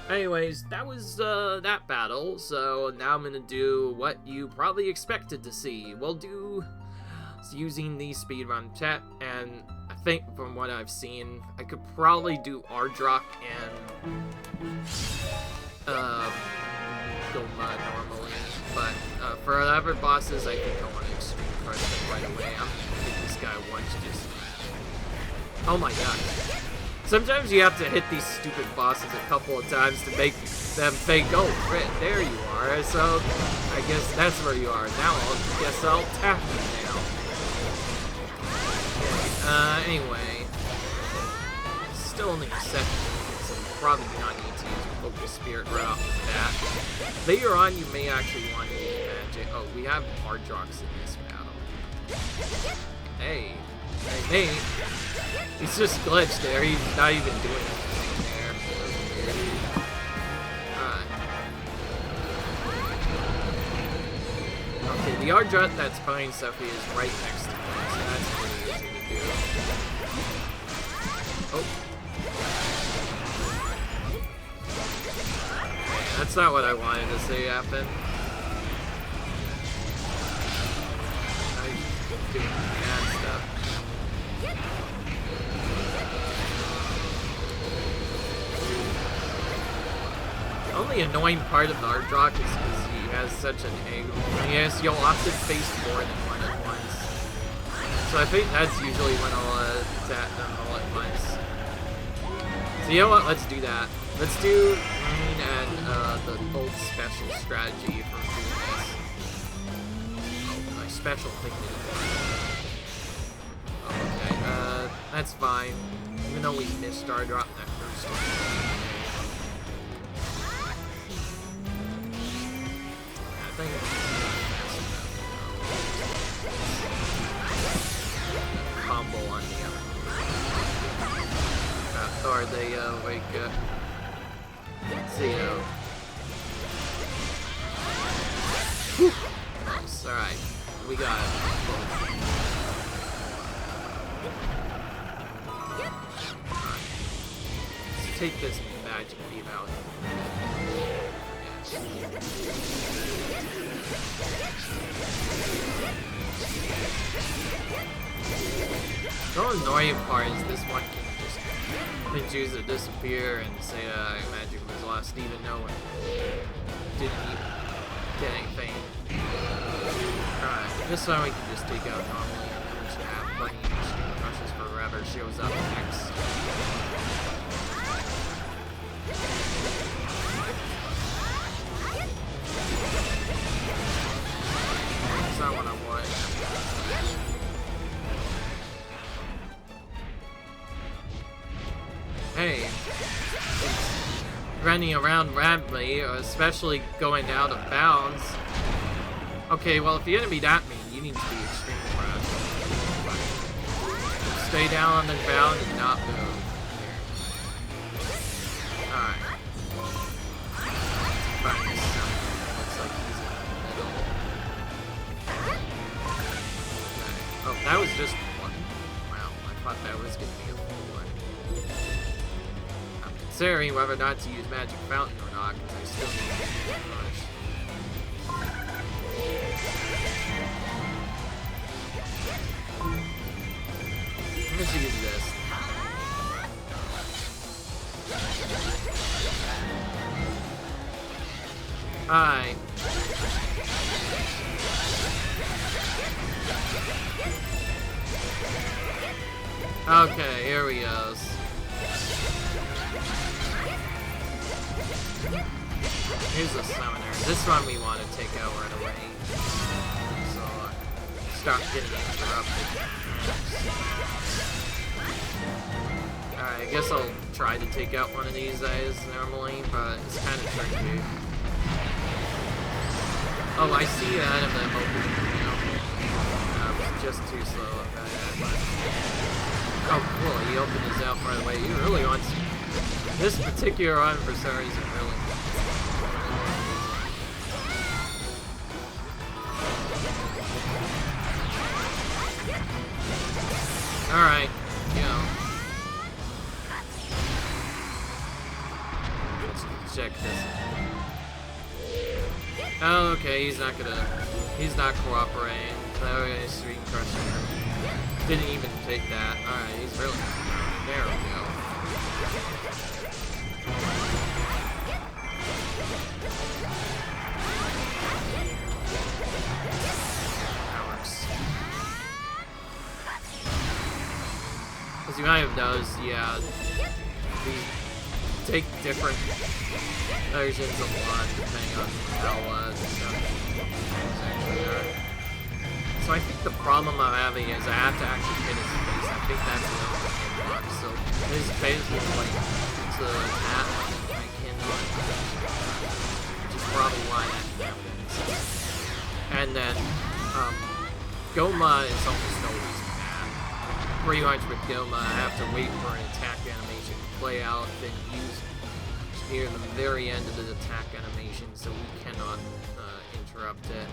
Anyways, that was that battle, so now I'm gonna do what you probably expected to see. We'll do using the speedrun tech, and I think from what I've seen, I could probably do Ardrock and go mud normally, but for other bosses, I think I want to extreme crush them right away. I'm gonna hit this guy once just... Oh my god. Sometimes you have to hit these stupid bosses a couple of times to make them think, oh, Fred, there you are. So, I guess that's where you are. Now, I'll tap you now. Okay, anyway. Still only a second, so you probably do not need to use Focus Spirit right off the bat. Later on, you may actually want to use Magic. Oh, we have Hardrocks in this battle. Hey. Hey, mate. He's just glitched there. He's not even doing anything there. Alright. Okay, the Ardrut that's behind Sophie is right next to me, so that's pretty easy to do. Oh. That's not what I wanted to see happen. I'm doing bad stuff. The only annoying part of the Ardrot is because he has such an angle. Yes, you'll often face more than one at once. So I think that's usually when I'll attack them all at once. So you know what? Let's do that. Let's do green and the old special strategy for doing this. Oh, my special thing didn't work. Okay, that's fine. Even though we missed our drop that first one. I think combo on the or they like see nice, alright. We got it. Let's take this magic beam out. The annoying part is this one can just choose to disappear and say magic was lost even though it didn't even get anything. Alright, this time we can just take out normally and then we should have Bunny and Crushes for whoever shows up next. That's not what I want. Hey, running around randomly, especially going out of bounds. Okay, well, if you're gonna be that mean, you need to be extremely fast. Stay down on the ground and not move. Alright. Find this stuff. Looks like he's in the middle. Okay. Oh, that was just one. Wow, I thought that was gonna be a full one. Considering whether or not to use Magic Fountain or not, because I still need to push. I'm just use this. Alright. Okay, here we go. Here's a summoner. This one we want to take out right away. So, stop getting interrupted. Alright, I guess I'll try to take out one of these guys normally, but it's kind of tricky. Oh, I see out of them opening now. Just too slow about it. Oh, cool, he opened his out right away. He really wants this particular one for some reason, really. Alright, let's check this. Oh, okay, he's not cooperating. Okay, Street Crusher. Didn't even take that. Alright, he's really... There we go. As you might have noticed, yeah, we take different versions of one depending on how actually are. So I think the problem I'm having is I have to actually hit his face. I think that's the only block. So his face is like to that I cannot, which is probably why that happens. And then Goma is almost always bad. Pretty much with Goma, I have to wait for an attack animation to play out, then use near the very end of the attack animation, so we cannot interrupt it.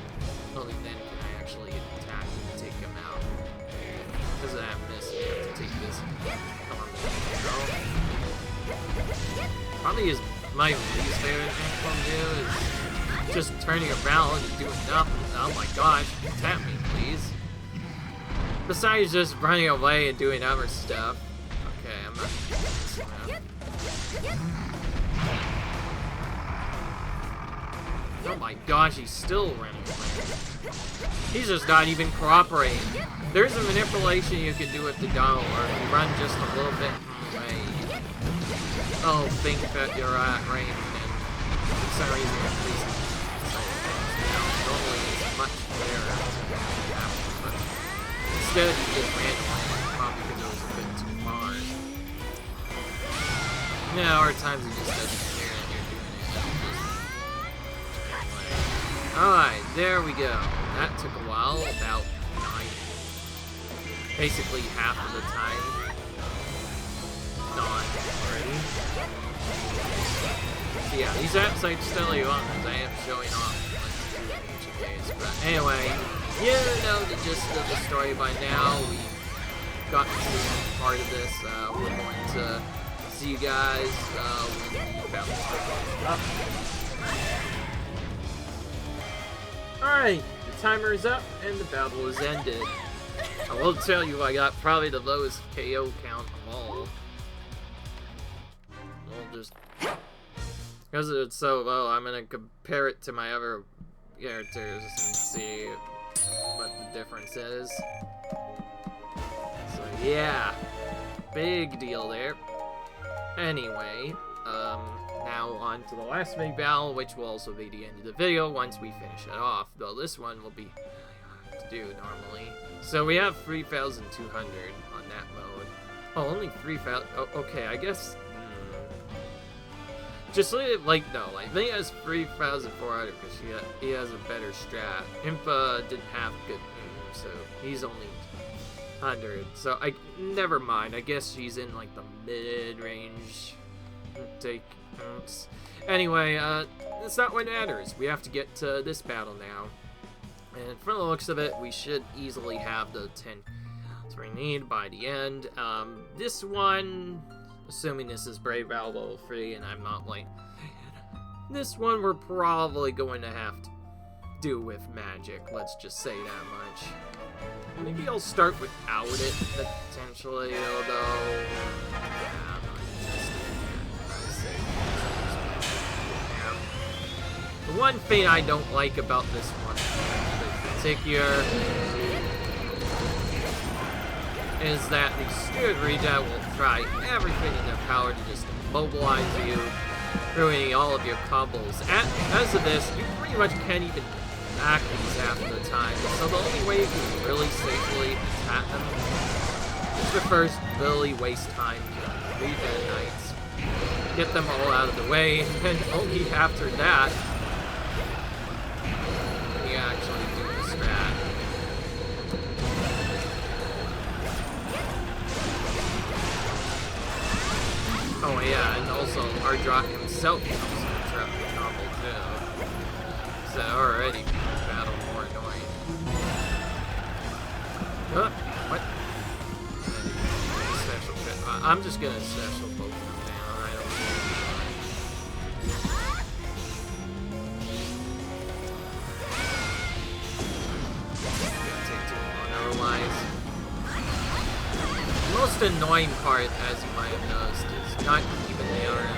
Only then can I actually attack and take him out. Because of that miss, you have to take this. Come on, probably is my least favorite thing from you is just turning around and doing nothing. Oh my gosh, tap me, please. Besides just running away and doing other stuff. Okay, I'm not messing around. Oh my gosh, he's still running away. He's just not even cooperating. There's a manipulation you can do with the Ganon where if you run just a little bit away, oh, think that you're at range, and for some reason at least normally it's much rarer to happen, but instead you just ran away, probably because it was a bit too far. Yeah, or at times he just doesn't care that you're doing it. Alright, there we go. That took a while, about 9. Basically half of the time. Gone already. So yeah, these episodes still on because I am showing off each of these. But anyway, you know the gist of the story by now. We got to part of this. We're going to see you guys when the battle starts up. Alright, the timer is up and the battle is ended. I will tell you I got probably the lowest KO count of all. We'll just... because it's so low, I'm gonna compare it to my other characters and see what the difference is. So yeah, big deal there. Anyway, now on to the last big battle, which will also be the end of the video once we finish it off. Though this one will be hard to do normally. So we have 3,200 on that mode. Oh, only 3,000. Oh, okay, I guess. Just like no, I think he has 3,400 because he has a better strat. Impa didn't have good moves, so he's only 100. So never mind. I guess she's in like the mid-range. Take notes. Anyway, that's not what matters. We have to get to this battle now. And from the looks of it, we should easily have the 10 we need by the end. This one, assuming this is Brave Battle level 3 and I'm not like... this one we're probably going to have to do with magic, let's just say that much. Maybe I'll start without it, potentially, although... yeah, I'm not interested in that. The one thing I don't like about this one in particular is that the stupid reject will try everything in their power to just immobilize you, ruining all of your combos. As of this, you pretty much can't even attack these half of the time, so the only way you can really safely attack them is to first really waste time killing 3 Dead Knights, get them all out of the way, and then only after that you actually do the strat. Oh yeah, and also Ardrock himself can also interrupt the combo too. So already makes the battle more annoying. What? Special trip. I'm just gonna special both of them down. I don't know. Gonna take too long otherwise. The most annoying part, as you might have noticed, is not even the other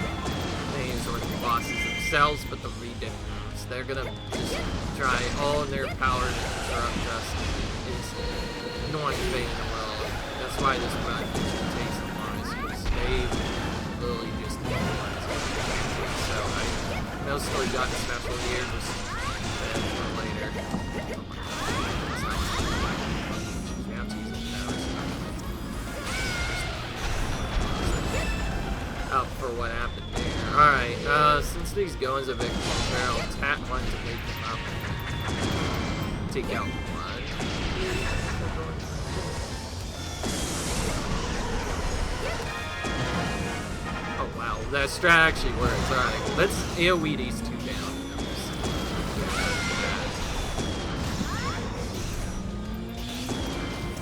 things or the bosses themselves, but the redemptions. They're gonna just try all in their power to interrupt us. It's the annoying thing in the world. That's why this run takes they literally just so I mostly got special here just for later. We have to use it now. Out for what happened there. Alright, since these goings a bit closer, I'll tap one to make them up. Take out one. Oh wow, that strat actually works. Alright, let's AoE these two down.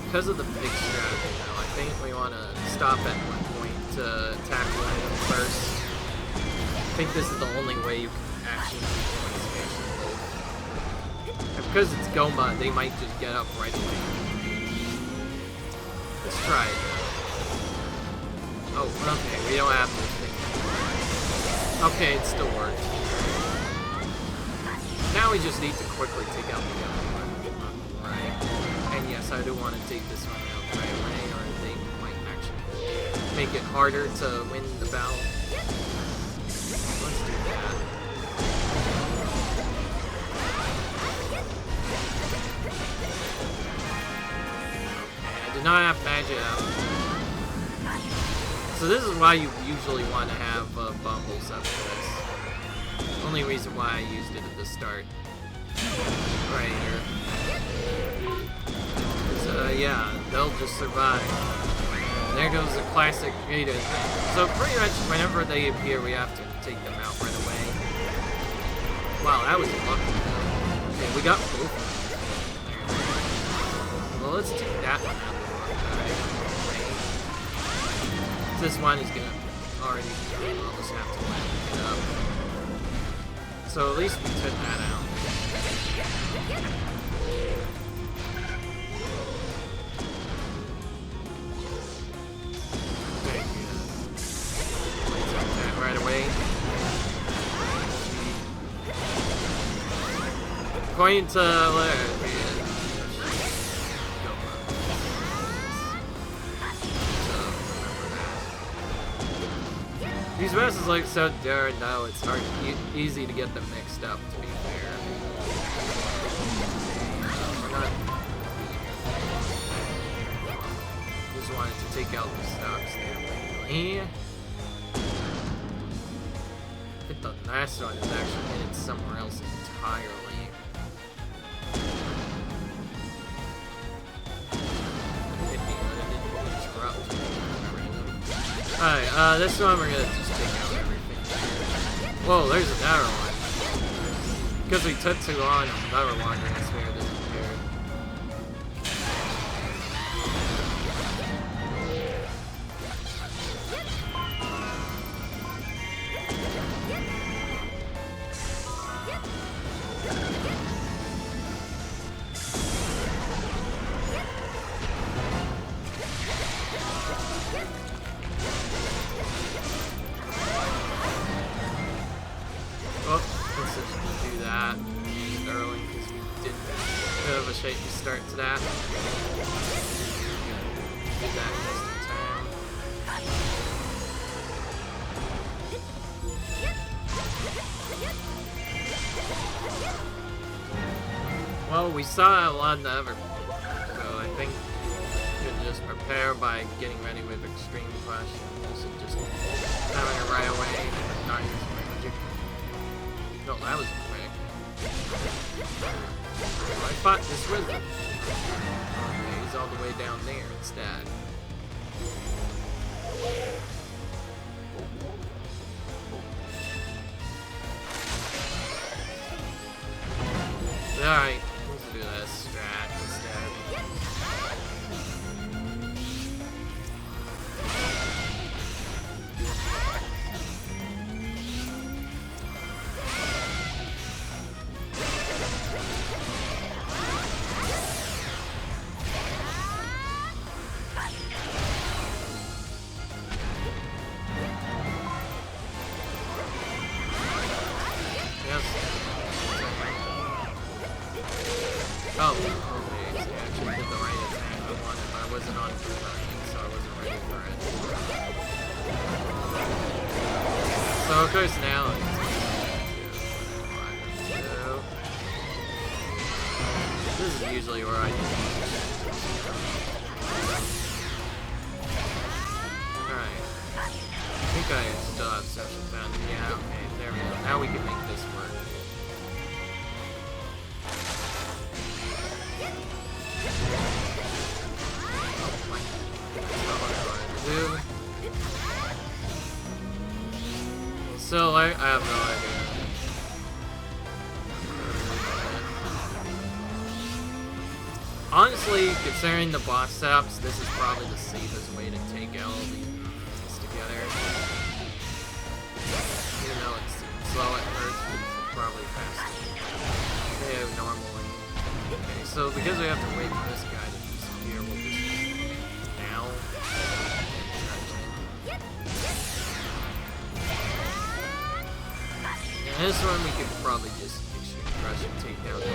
Because of the big strategy now, I think we want to stop at one point to attack one of them first. I think this is the only way you can actually do and because it's Goma, they might just get up right away. Let's try it. Oh, okay, we don't have to think. Okay, it still works. Now we just need to quickly take out the other one. Right. And yes, I do want to take this one out right away, or they might actually make it harder to win the battle. Let's do that. I did not have magic out. So this is why you usually want to have bumbles up for this. Only reason why I used it at the start. Right here. Yeah, they'll just survive. And there goes the classic Ganon. So pretty much whenever they appear, we have to take them out right away. Wow, that was lucky. Okay, we got both of them. Well, let's take that one out. Alright. This one is gonna already I'll just have to let it up. So at least we took that out. Okay, good. Take that right away. Going to these messes like so darn now it's hard, easy to get them mixed up. To be fair, just wanted to take out the stocks there. I think the last one is actually headed somewhere else entirely. Alright, this one we're gonna just take out everything. Whoa, there's another one. Because we took too long, another one that's where it disappeared. Shaky start to that. Do that just in time. Well, we saw a lot of the other, so I think we should just prepare by getting ready with extreme questions and just having it right away and not using magic. No, that was quick. I thought this was okay, he's all the way down there instead. Alright, let's do this strat instead. So of course now it's this is usually where I do. Alright. I think I still have session done. Yeah, okay, there we go. Now we can make this work. Oh my. That's not what I wanted to do. So I have no idea. Honestly, considering the boss setups, this is probably the safest way to take out all these pieces together. Even though it's slow at first, it's probably faster. Yeah, normally. Okay, so because we have to wait for this guy to disappear, we'll just now. And this one we could probably just crush and take down a little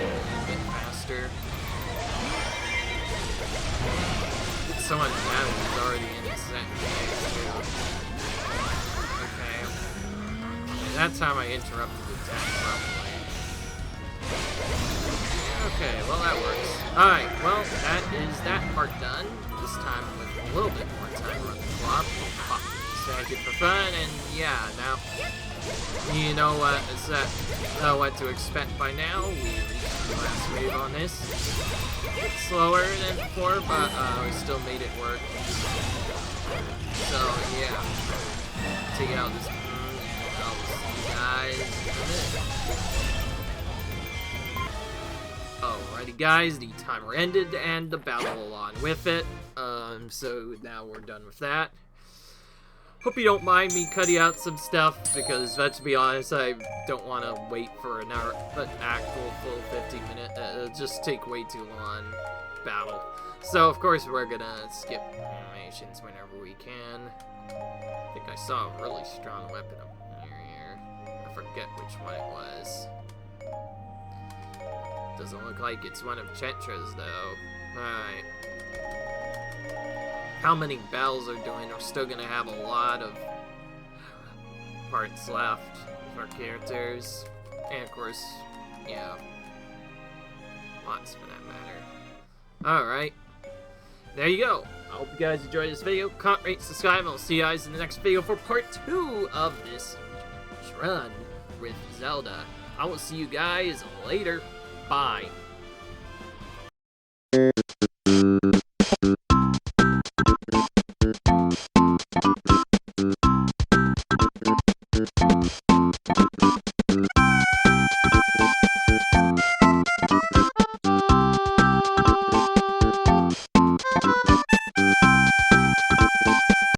bit faster. It's so much damage is already in his set phase too. Okay. And that time I interrupted the attack probably. Okay, well that works. Alright, well that is that part done. This time with a little bit more time on the clock. Thank it for fun, and yeah, now you know what to expect by now. We reached the last wave on this. It's slower than before, but we still made it work. So yeah, take out this. I'll see you guys in a minute. Alrighty, guys, the timer ended and the battle along with it. So now we're done with that. Hope you don't mind me cutting out some stuff, because let's be honest, I don't want to wait for an actual full 15-minute, it'll just take way too long battle. So of course we're gonna skip animations whenever we can. I think I saw a really strong weapon up here. I forget which one it was. Doesn't look like it's one of Chetra's though. Alright. How many battles are doing? We're still gonna have a lot of parts left with our characters, and of course, yeah, lots for that matter. Alright, there you go. I hope you guys enjoyed this video. Comment, rate, subscribe, and I'll see you guys in the next video for part 2 of this run with Zelda. I will see you guys later. Bye.